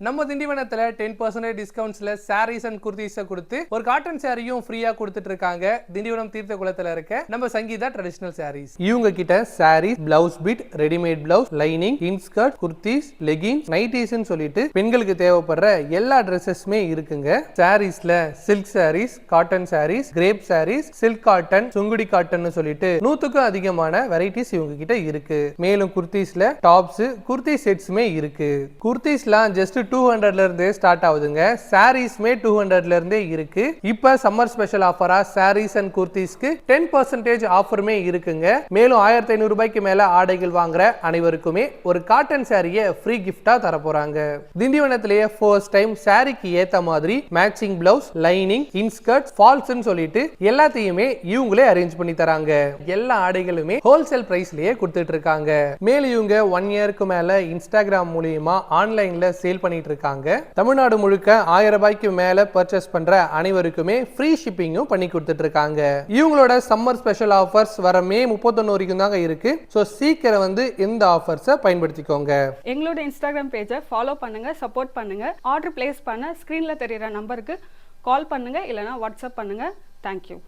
நம்ம திண்டிவனத்துல 10% டிஸ்கவுண்ட்ஸ்ல சாரீஸ் அண்ட் குர்தீஸை கொடுத்து ஒரு காட்டன் சாரியும் ஃப்ரீயா கொடுத்துட்டு இருக்காங்க. திண்டிவனம் தீர்த்த குளத்துல இருக்க நம்ம சங்கீதா ட்ரெடிஷனல் சாரீஸ். இவங்க கிட்ட saris, blouse bit, readymade blouse, lining, inskirt, kurtis, leggings, நைட்டிஸ்னு சொல்லிட்டு பெண்களுக்கு தேவைப்படுற எல்லா ட்ரெஸ்ஸஸ்மே இருக்குங்க. சாரீஸ்ல silk saris, cotton saris, crepe saris, silk cotton, sungudi cotton சொல்லிட்டு 100க்கும் அதிகமான வெரைட்டிஸ் இவங்க கிட்ட இருக்கு. மேலும் குர்தீஸ்ல டாப்ஸ், குர்தி செட்ஸ்மே இருக்கு. குர்தீஸ்லாம் ஜஸ்ட் 200ல இருந்தே ஸ்டார்ட் ஆகுதுங்க. சாரீஸ்மே 200ல இருந்தே இருக்கு. இப்ப சம்மர் ஸ்பெஷல் ஆஃபரா சாரீஸ் அண்ட் குர்தீஸ்க்கு 10% ஆஃபருமே இருக்குங்க. மேலும் 1500 ரூபாய்க்கு மேல ஆடைகள் வாங்குற அனைவருக்குமே ஒரு காட்டன் சாரியை ஃப்ரீ கிஃப்டா தர போறாங்க. திண்டிவனத்திலேயே ஃபர்ஸ்ட் டைம் சாரிக்கு ஏத்த மாதிரி மேட்சிங் பிளவுஸ், லைனிங், இன்ஸ்கர்ட், ஃபால்ஸ்னு சொல்லிட்டு எல்லாத்தையுமே இவங்களே அரேஞ்ச் பண்ணி தராங்க. எல்லா ஆடைகளுமே ஹோல்சேல் பிரைஸ்லயே கொடுத்துட்டு இருக்காங்க. மேலும் இவங்க 1 இயருக்கு மேல இன்ஸ்டாகிராம் மூலியமா ஆன்லைன்ல சேல் பண்ணி இருக்காங்க. தமிழ்நாடு முழுக்க 1000 ரூபாய்க்கு மேல பர்ச்சேஸ் பண்ற அனைவருக்குமே ஃப்ரீ ஷிப்பிங்கும் பண்ணி கொடுத்துட்டு இருக்காங்க. இவங்களோட சம்மர் ஸ்பெஷல் ஆஃபர்ஸ் வர மே 31 வரைக்கும் தாங்க இருக்கு. சோ சீக்கிரம் வந்து இந்த ஆஃபர்ஸை பயன்படுத்திக்கோங்க. எங்களோட இன்ஸ்டாகிராம் பேஜை ஃபாலோ பண்ணுங்க, சப்போர்ட் பண்ணுங்க. ஆர்டர் பிளேஸ் பண்ண ஸ்கிரீன்ல தெரியுற நம்பருக்கு கால் பண்ணுங்க, இல்லனா வாட்ஸ்அப் பண்ணுங்க. தேங்க்யூ.